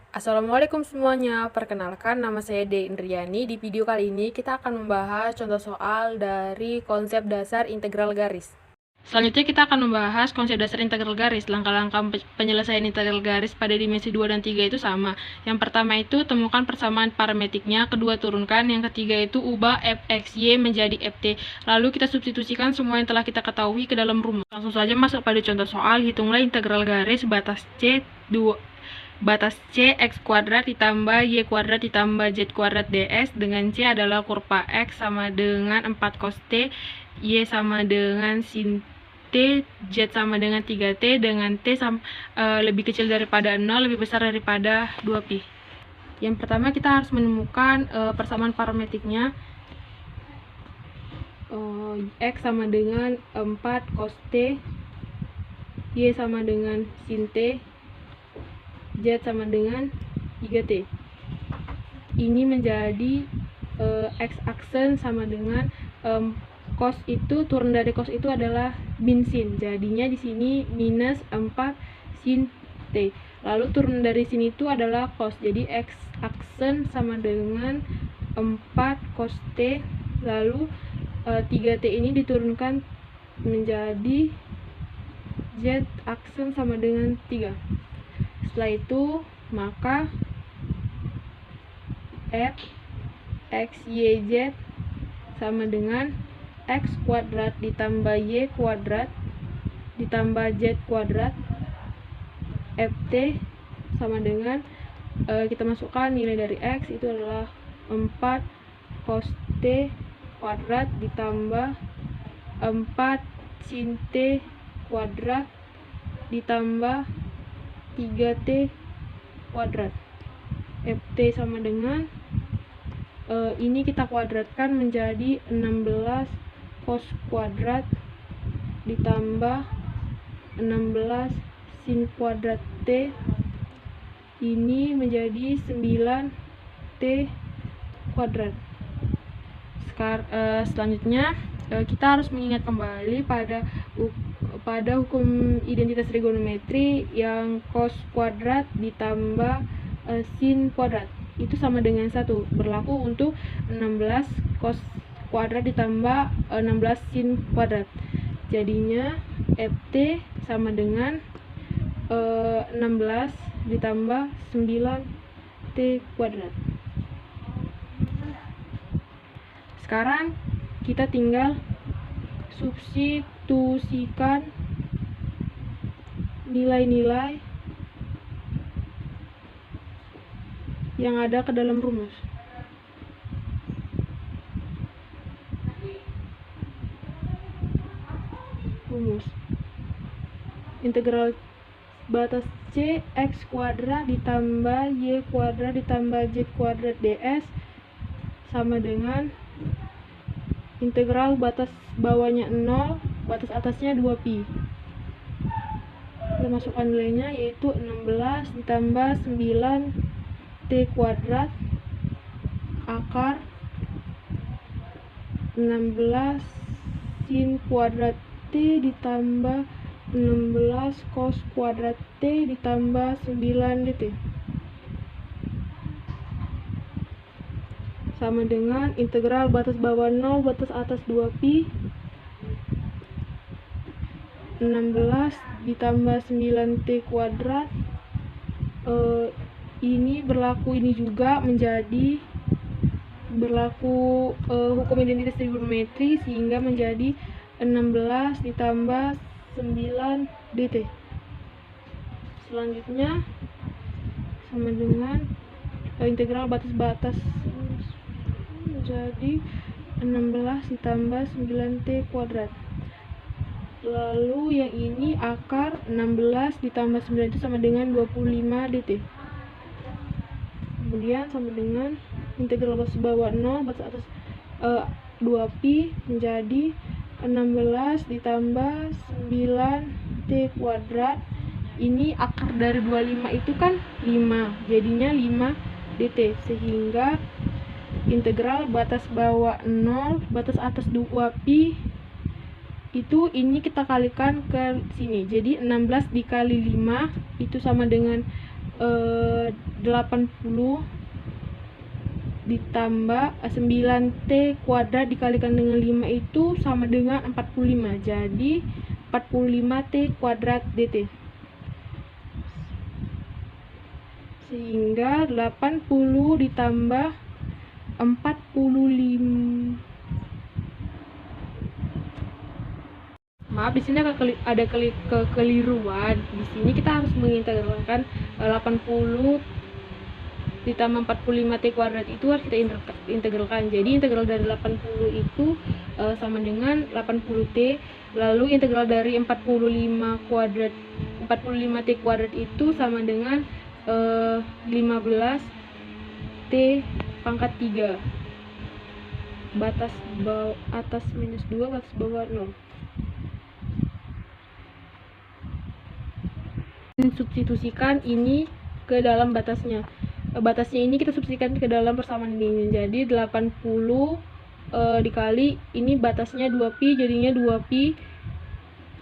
Assalamualaikum semuanya, perkenalkan nama saya De Indriani. Di video kali ini kita akan membahas contoh soal dari konsep dasar integral garis. Selanjutnya kita akan membahas konsep dasar integral garis. Langkah-langkah penyelesaian integral garis pada dimensi 2 dan 3 itu sama. Yang pertama itu temukan persamaan parametriknya, kedua turunkan, yang ketiga itu ubah fxy menjadi ft. Lalu kita substitusikan semua yang telah kita ketahui ke dalam rumus. Langsung saja masuk pada contoh soal. Hitunglah integral garis batas c x kuadrat ditambah y kuadrat ditambah z kuadrat ds, dengan c adalah kurva x sama dengan 4 cos t, y sama dengan sin t, z sama dengan 3t, dengan t lebih kecil daripada 0, lebih besar daripada 2pi. Yang pertama kita harus menemukan persamaan parametriknya. X sama dengan 4 cos t, y sama dengan sin t, Z sama dengan 3T. Ini menjadi X aksen sama dengan cos itu, turun dari cos itu adalah min sin. Jadinya di sini minus 4 sin T. Lalu turun dari sini itu adalah cos. Jadi X aksen sama dengan 4 cos T. Lalu 3T ini diturunkan menjadi Z aksen sama dengan 3. Setelah itu, maka f x, y, z sama dengan x kuadrat ditambah y kuadrat ditambah z kuadrat ft sama dengan kita masukkan nilai dari x itu adalah 4 cos t kuadrat ditambah 4 sin t kuadrat ditambah 3t kuadrat. Ft sama dengan ini kita kuadratkan menjadi 16 cos kuadrat ditambah 16 sin kuadrat t, ini menjadi 9t kuadrat. Selanjutnya kita harus mengingat kembali pada hukum identitas trigonometri yang cos kuadrat ditambah sin kuadrat itu sama dengan 1, berlaku untuk 16 cos kuadrat ditambah 16 sin kuadrat. Jadinya ft sama dengan 16 ditambah 9t kuadrat. Sekarang kita tinggal substitusikan nilai-nilai yang ada ke dalam rumus. Integral batas c x kuadrat ditambah y kuadrat ditambah z kuadrat ds sama dengan integral batas bawahnya 0, batas atasnya 2pi. Kita masukkan nilainya, yaitu 16 ditambah 9t kuadrat akar 16 sin kuadrat t ditambah 16 cos kuadrat t ditambah 9dt sama dengan integral batas bawah 0, batas atas 2pi, 16 ditambah 9t kuadrat. Ini berlaku, ini juga menjadi berlaku hukum identitas trigonometri, sehingga menjadi 16 ditambah 9 dt. Selanjutnya sama dengan integral batas-batas jadi 16 ditambah 9t kuadrat. Lalu yang ini akar 16 ditambah 9 itu sama dengan 25 dt. Kemudian sama dengan integral batas bawah 0, batas atas 2pi menjadi 16 ditambah 9t kuadrat. Ini akar dari 25 itu kan 5, jadinya 5 dt, sehingga integral batas bawah 0, batas atas 2pi itu ini kita kalikan ke sini. Jadi 16 dikali 5 itu sama dengan 80 ditambah 9t kuadrat dikalikan dengan 5 itu sama dengan 45. Jadi 45t kuadrat dt. Sehingga 80 ditambah 45. Maaf, di sini ada kekeliruan. Di sini kita harus mengintegralkan 80 ditambah 45t kuadrat itu harus kita integralkan. Jadi integral dari 80 itu sama dengan 80t. Lalu integral dari 45t kuadrat itu sama dengan 15t pangkat 3. Batas bawah atas minus 2, batas bawah 0. Substitusikan ini ke dalam batasnya. Batasnya ini kita substitusikan ke dalam persamaan ini. Jadi 80 dikali ini batasnya 2pi, jadinya 2pi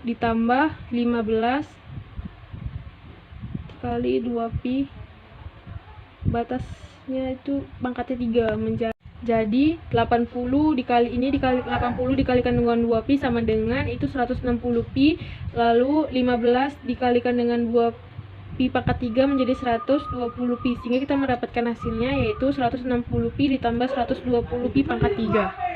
ditambah 15 dikali 2pi, batasnya itu pangkatnya 3, jadi 80 dikali ini dikali 80 dikalikan dengan 2pi sama dengan itu 160pi, lalu 15 dikalikan dengan 2pi pangkat 3 menjadi 120pi, sehingga kita mendapatkan hasilnya yaitu 160pi ditambah 120pi pangkat 3.